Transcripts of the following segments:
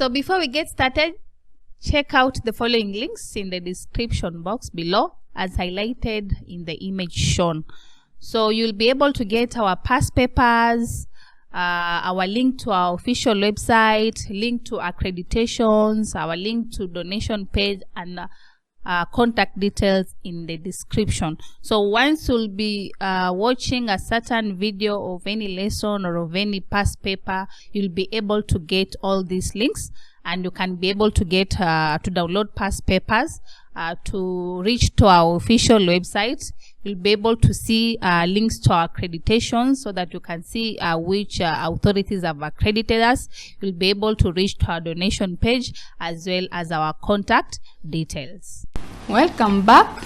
So before we get started, check out the following links in the description box below as highlighted in the image shown. So you'll be able to get our past papers, our link to our official website, link to accreditations, our link to donation page, and contact details in the description. So once you'll be watching a certain video of any lesson or of any past paper, you'll be able to get all these links, and you can be able to get to download past papers, to reach to our official website. You'll be able to see links to our accreditations so that you can see which authorities have accredited us. You'll be able to reach to our donation page as well as our contact details. Welcome back.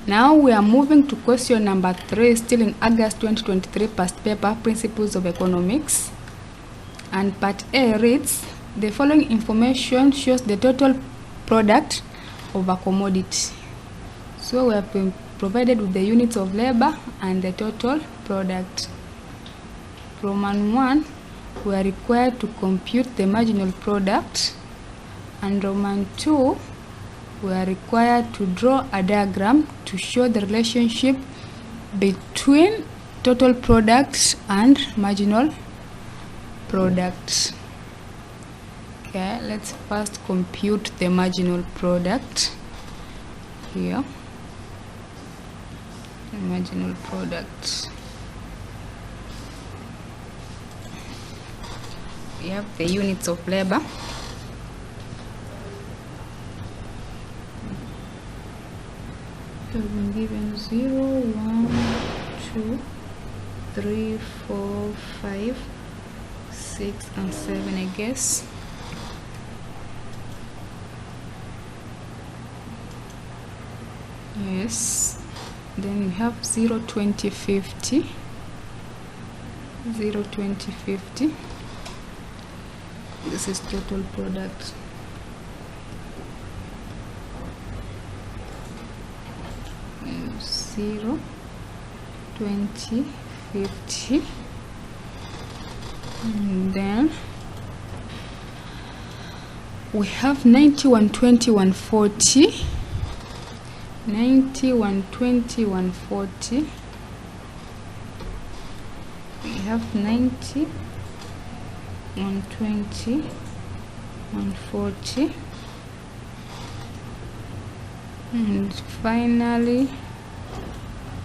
Now we are moving to question number 3, still in August 2023 past paper, Principles of Economics. And part A reads, the following information shows the total product of a commodity. So we have been provided with the units of labor and the total product. Roman 1, we are required to compute the marginal product, and Roman 2, we are required to draw a diagram to show the relationship between total product and marginal product. Okay, let's first compute the marginal product here. The marginal product. We have the units of labor. We've been given 0, 1, 2, 3, 4, 5, 6, and 7, I guess. Yes. Then we have 0, 20, 50. 0, 20, 50. This is total product. And 0, 20, 50. And then we have 90, 120, 140. 90, 120, 140. We have 90, 120, 140. And finally,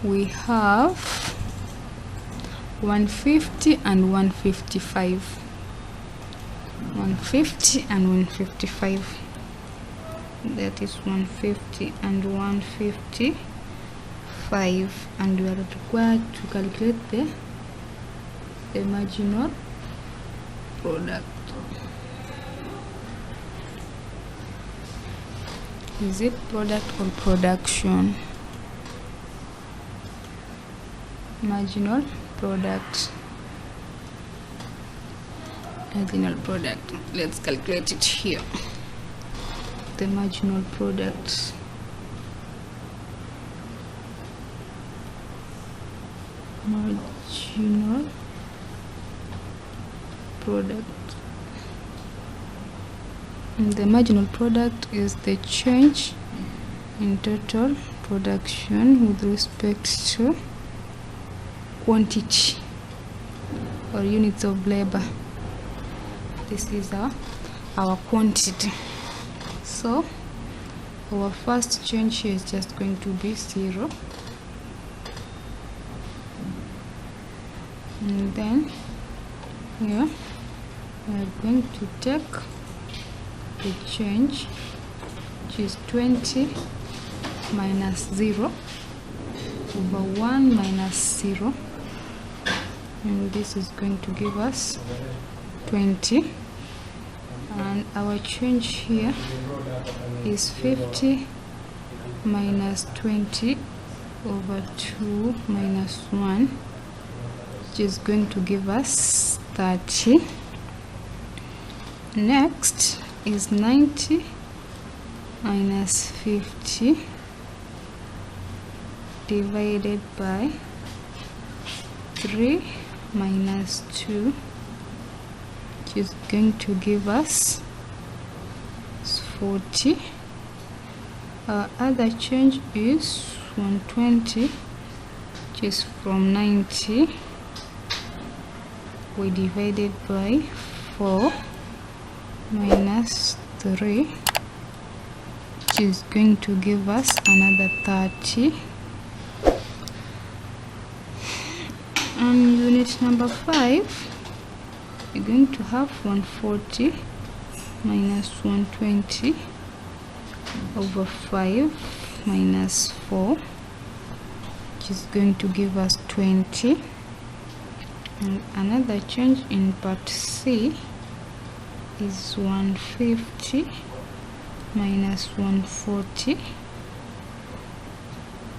we have 150 and 155. 150 and 155. That is 150 and 155, and we are required to calculate the marginal product. Is it product or production? Marginal product. Marginal product. Let's calculate it here. The marginal product. Marginal product. And the marginal product is the change in total production with respect to quantity or units of labor. This is our quantity. So our first change here is just going to be 0, and then here we are going to take the change, which is 20 minus 0 over 1 minus 0, and this is going to give us 20. And our change here is 50 minus 20 over 2 minus 1, which is going to give us 30. Next is 90 minus 50 divided by 3 minus 2, which is going to give us 140. Our other change is 120, which is from 90. We divided by 4 minus 3, which is going to give us another 30. And unit number 5, we're going to have 140 minus 120 over 5 minus 4, which is going to give us 20. And another change in part C is 150 minus 140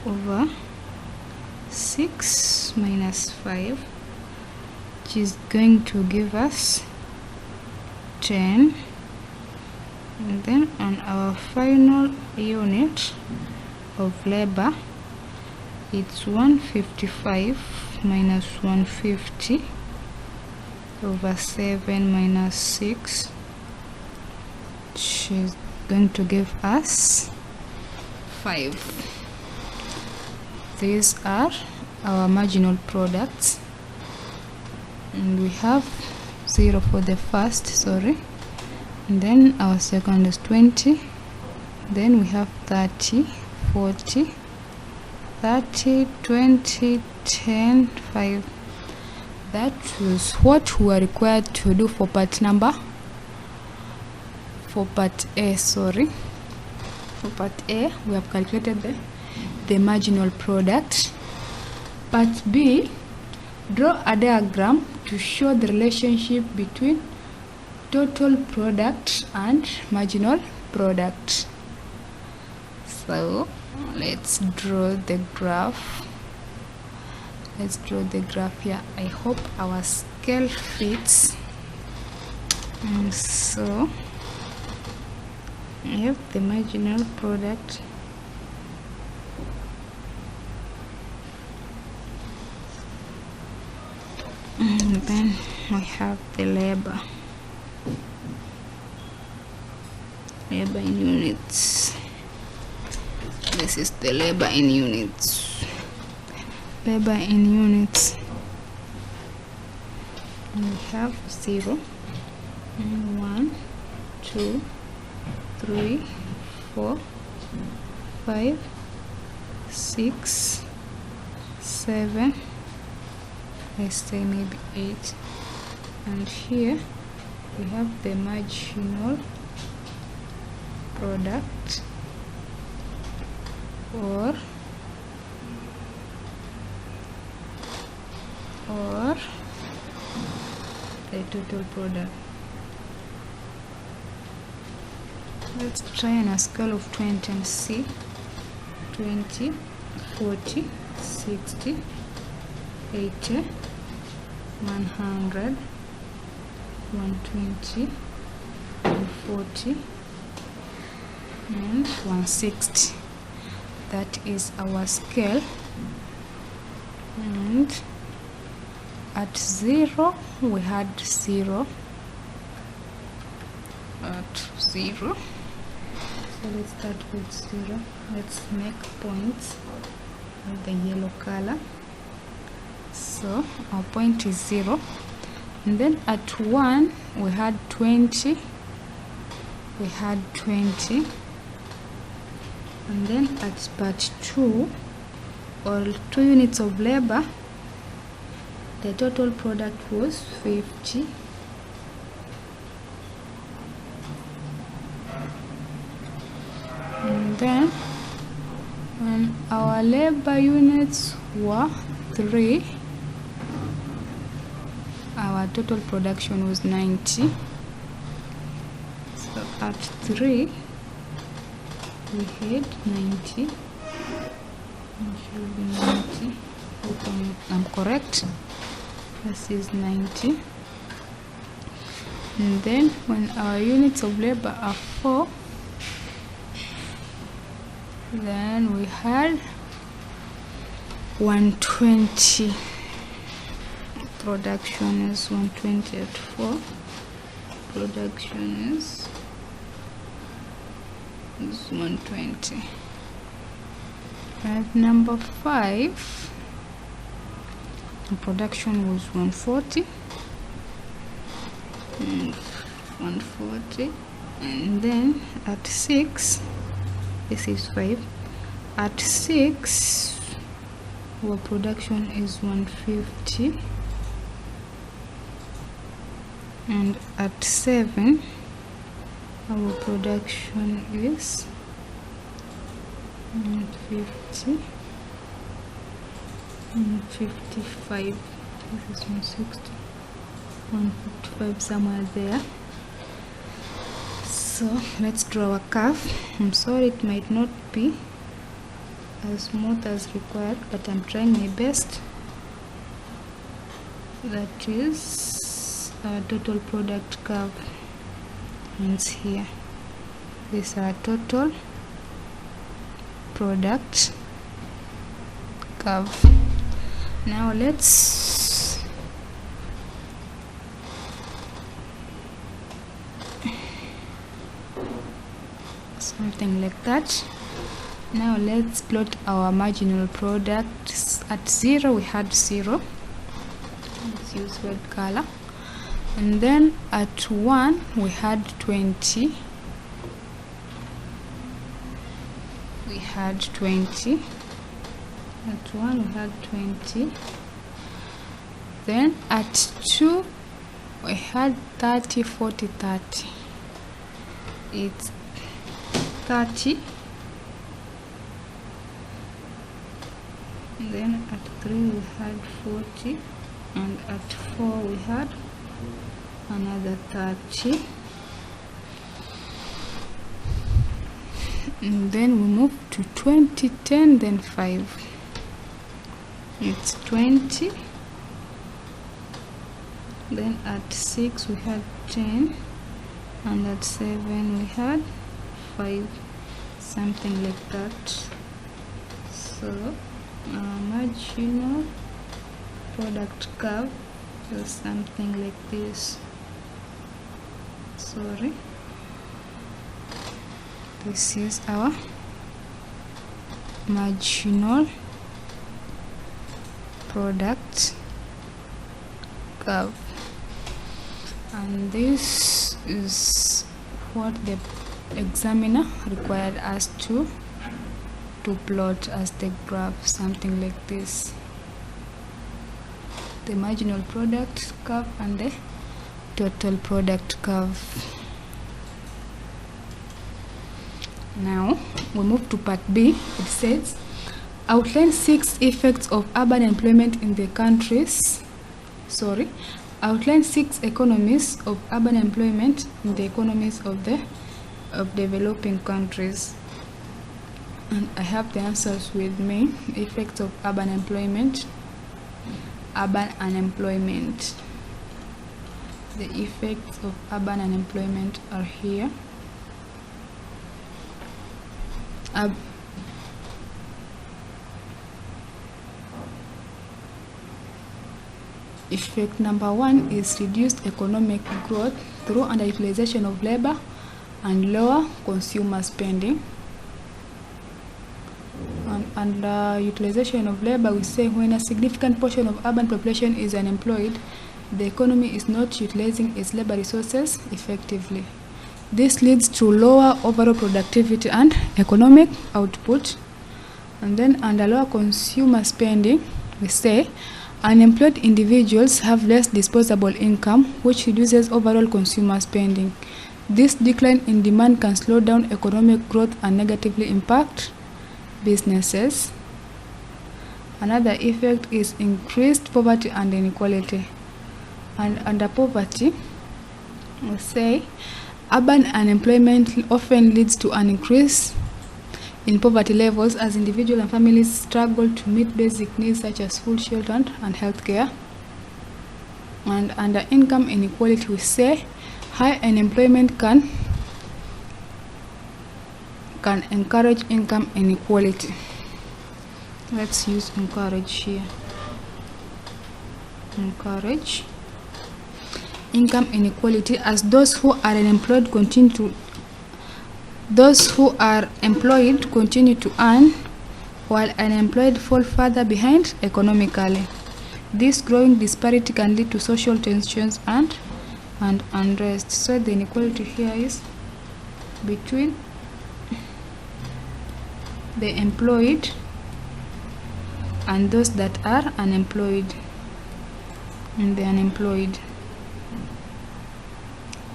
over 6 minus 5, which is going to give us 10. And then on our final unit of labor, it's 155 minus 150 over 7 minus 6, which is going to give us 5. These are our marginal products, and we have 0 for the first, and then our second is 20, then we have 30, 40, 30, 20, 10, 5. That was what we are required to do for part A. For part A, we have calculated the marginal product. Part B, draw a diagram to show the relationship between total product and marginal product. So let's draw the graph. Here. I hope our scale fits. And so I have the marginal product, and then we have the labor in units. This is the labor in units. We have 0, 1, 2, 3, 4, 5, 6, 7, let's say maybe 8, and here we have the marginal product, or the total product. Let's try on a scale of 20 and see. 20, 40, 60, 80, 100, 120, 140, and 160. That is our scale. And at 0 we had 0. So let's start with 0. Let's make points with the yellow color. So our point is 0. And then at 1 we had 20. And then at part 2, or 2 units of labor, the total product was 50. And then when our labor units were 3, our total production was 90. So at 3 we had 90. It should be 90. Hope I'm correct. This is 90. And then when our units of labor are 4, then we had 120. Production is 120 at 4. Production is is 120. At number 5, the production was 140 and 140, and then at 6, this is 5, at 6 our production is 150, and at 7 our production is 150 and 55. This is 160, 155, somewhere there. So let's draw a curve. I'm sorry it might not be as smooth as required, but I'm trying my best. That is our total product curve. Ends here. This is our total product curve. Now let's something like that. Now let's plot our marginal product. At 0 we had 0. Let's use red color. And then at 1 we had 20. We had 20. At 1 we had 20. Then at 2 we had 30, 40, 30. It's 30. And then at 3 we had 40, and at 4 we had another 30. And then we move to 20, 10, then 5. It's 20. Then at 6 we had 10, and at 7 we had 5, something like that. So our marginal product curve is something like this. Sorry, this is our marginal product curve, and this is what the examiner required us to plot as the graph, something like this. The marginal product curve and the total product curve. Now we move to part B. It says outline 6 effects of urban employment in the countries. Outline 6 economies of urban employment in the economies of developing countries. And I have the answers with me. Effects of urban unemployment. The effects of urban unemployment are here. Effect number 1 is reduced economic growth through underutilization of labor and lower consumer spending. Under utilization of labor, we say when a significant portion of urban population is unemployed, the economy is not utilizing its labor resources effectively. This leads to lower overall productivity and economic output. And then under lower consumer spending, we say unemployed individuals have less disposable income, which reduces overall consumer spending. This decline in demand can slow down economic growth and negatively impact businesses. Another effect is increased poverty and inequality. And under poverty, we say urban unemployment often leads to an increase in poverty levels as individuals and families struggle to meet basic needs such as food, shelter, and health care. And under income inequality, we say high unemployment can encourage income inequality. Let's use encourage here. Encourage income inequality, as those who are unemployed continue Those who are employed continue to earn, while unemployed fall further behind economically. This growing disparity can lead to social tensions and unrest. So the inequality here is between the employed and those that are unemployed.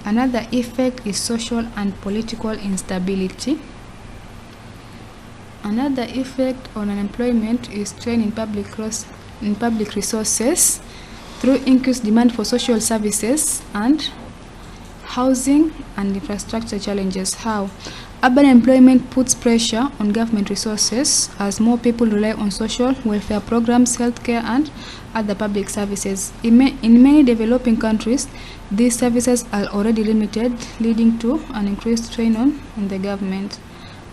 Another effect is social and political instability. Another effect on unemployment is strain in public resources through increased demand for social services and housing and infrastructure challenges. How? Urban employment puts pressure on government resources as more people rely on social welfare programs, healthcare, and other public services. In many developing countries, these services are already limited, leading to an increased strain on the government.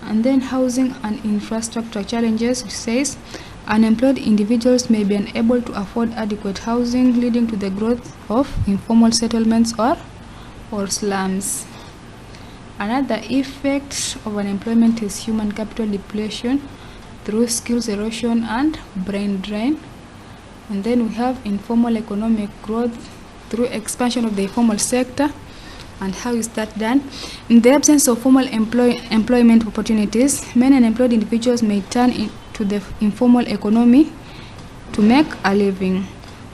And then housing and infrastructure challenges, which says unemployed individuals may be unable to afford adequate housing, leading to the growth of informal settlements or slums. Another effect of unemployment is human capital depletion through skills erosion and brain drain. And then we have informal economic growth through expansion of the informal sector. And how is that done? In the absence of formal employment opportunities, many unemployed individuals may turn to the informal economy to make a living.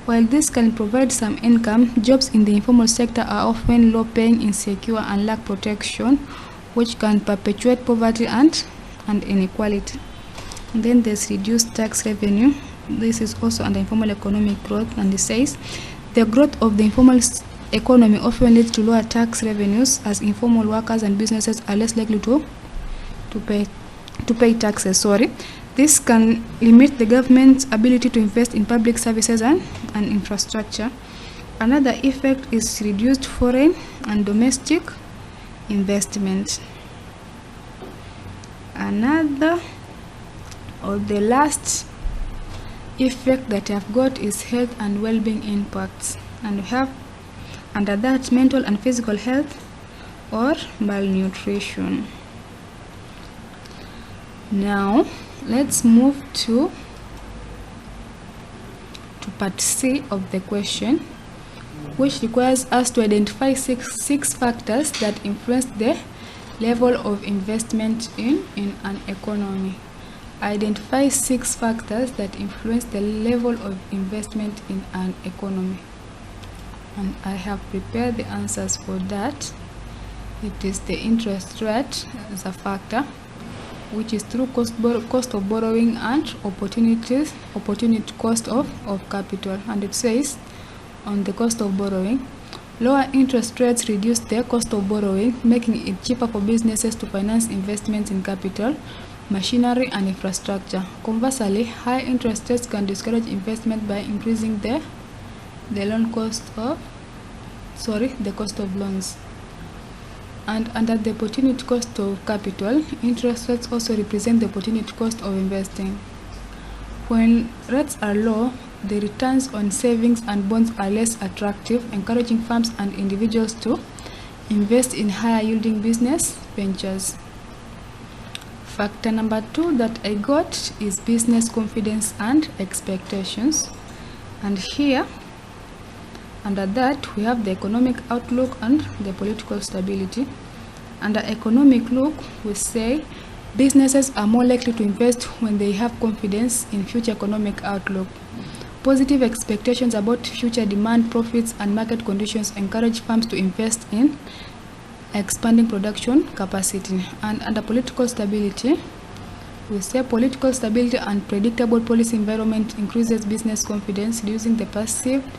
While this can provide some income, jobs in the informal sector are often low-paying, insecure, and lack protection, which can perpetuate poverty and inequality. And then there's reduced tax revenue. This is also under informal economic growth, and it says the growth of the informal economy often leads to lower tax revenues, as informal workers and businesses are less likely to pay taxes. This can limit the government's ability to invest in public services and infrastructure. Another effect is reduced foreign and domestic investment. Another or the last effect that I've got is health and well-being impacts, and we have under that mental and physical health or malnutrition. Now let's move to part C of the question, which requires us to identify six factors that influence the level of investment in an economy. Identify 6 factors that influence the level of investment in an economy. And I have prepared the answers for that. It is the interest rate as a factor, which is through cost of borrowing and opportunity cost of capital. And it says on the cost of borrowing, lower interest rates reduce the cost of borrowing, making it cheaper for businesses to finance investments in capital, machinery, and infrastructure. Conversely, high interest rates can discourage investment by increasing the cost of loans. And under the opportunity cost of capital, interest rates also represent the opportunity cost of investing. When rates are low, the returns on savings and bonds are less attractive, encouraging firms and individuals to invest in higher yielding business ventures. Factor number 2 that I got is business confidence and expectations. And here, under that, we have the economic outlook and the political stability. Under economic look, we say businesses are more likely to invest when they have confidence in future economic outlook. Positive expectations about future demand, profits, and market conditions encourage firms to invest in expanding production capacity. And under political stability, we say political stability and predictable policy environment increases business confidence, reducing the perceived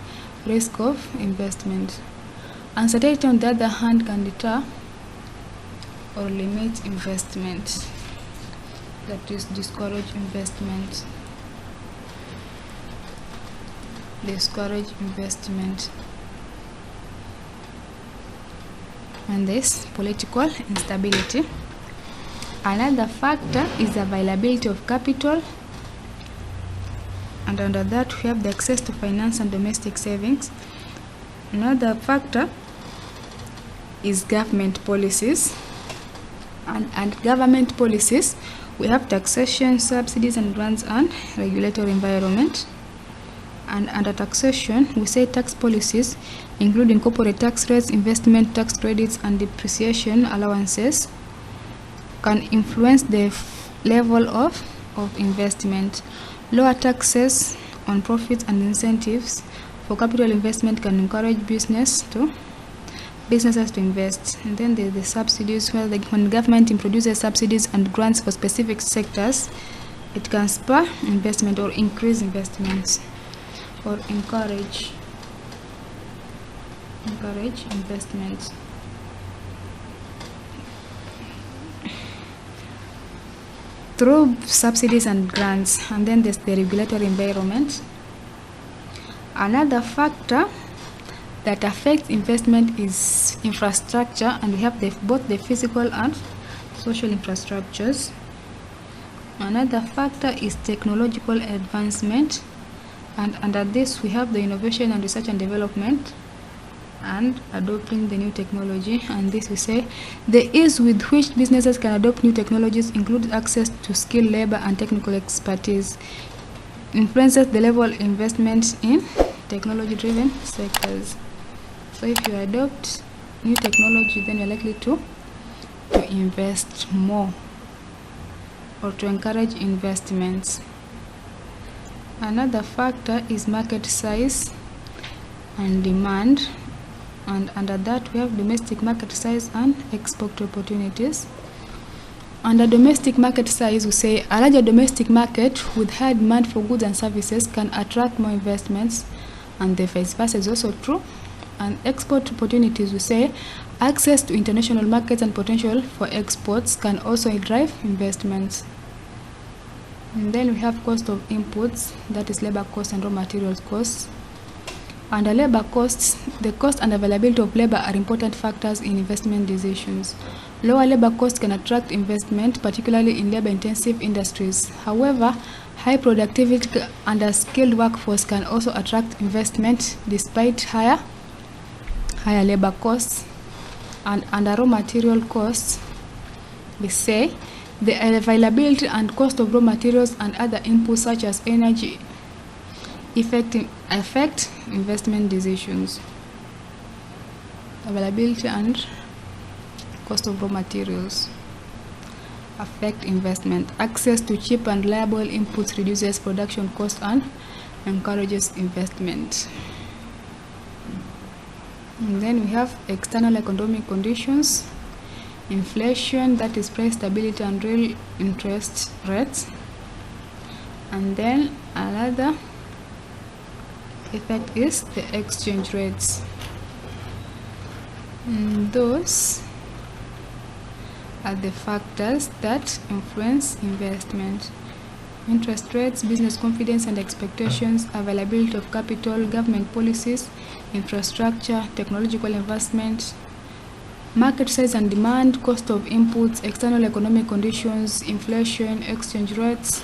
risk of investment. Uncertainty, on the other hand, can deter or limit investment, that is, discourage investment. And this political instability. Another factor is availability of capital, and under that we have the access to finance and domestic savings. Another factor is government policies, And government policies, we have taxation, subsidies and grants, and regulatory environment. And under taxation, we say tax policies, including corporate tax rates, investment tax credits, and depreciation allowances, can influence the level of investment. Lower taxes on profits and incentives for capital investment can encourage businesses to invest. And then there's the subsidies, where when government introduces subsidies and grants for specific sectors, it can spur investment or increase investments or encourage investments. Through subsidies and grants. And then there's the regulatory environment. Another factor that affects investment is infrastructure, and we have both the physical and social infrastructures. Another factor is technological advancement, and under this we have the innovation and research and development and adopting the new technology. And this we say the ease with which businesses can adopt new technologies, include access to skilled labor and technical expertise, influences the level of investment in technology driven sectors. So if you adopt new technology, then you're likely to invest more or to encourage investments. Another factor is market size and demand, and under that we have domestic market size and export opportunities. Under domestic market size, we say a larger domestic market with high demand for goods and services can attract more investments, and the vice versa is also true. And export opportunities, we say access to international markets and potential for exports can also drive investments. And then we have cost of inputs, that is labor costs and raw materials costs. Under labor costs, the cost and availability of labor are important factors in investment decisions. Lower labor costs can attract investment, particularly in labor-intensive industries. However, high productivity and a skilled workforce can also attract investment despite higher labor costs. And under raw material costs, we say the availability and cost of raw materials and other inputs such as energy affect investment decisions. Availability and cost of raw materials affect investment. Access to cheap and reliable inputs reduces production cost and encourages investment. And then we have external economic conditions, inflation, that is price stability and real interest rates. And then another effect is the exchange rates. And those are the factors that influence investment. Interest rates, business confidence and expectations, availability of capital, government policies, infrastructure, technological investment, market size and demand, cost of inputs, external economic conditions, inflation, exchange rates.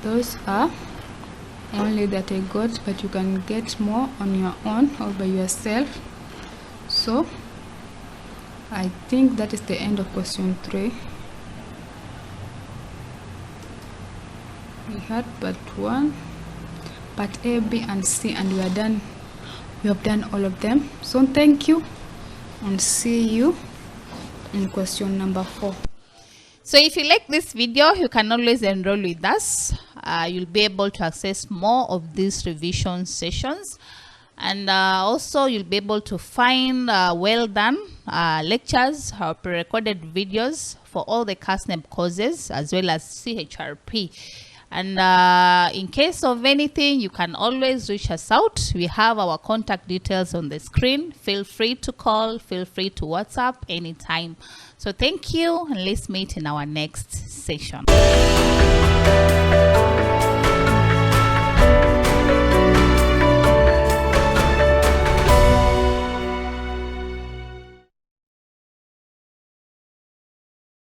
Those are only that I got, but you can get more on your own or by yourself. So I think that is the end of question 3. We had part 1, part A, B and C, and we are done. We have done all of them. So thank you and see you in question number 4. So if you like this video, you can always enroll with us. You'll be able to access more of these revision sessions, and also you'll be able to find well done lectures or pre-recorded videos for all the KASNEB courses as well as CHRP. And in case of anything, you can always reach us out. We have our contact details on the screen. Feel free to call, feel free to WhatsApp anytime. So thank you, and let's meet in our next session.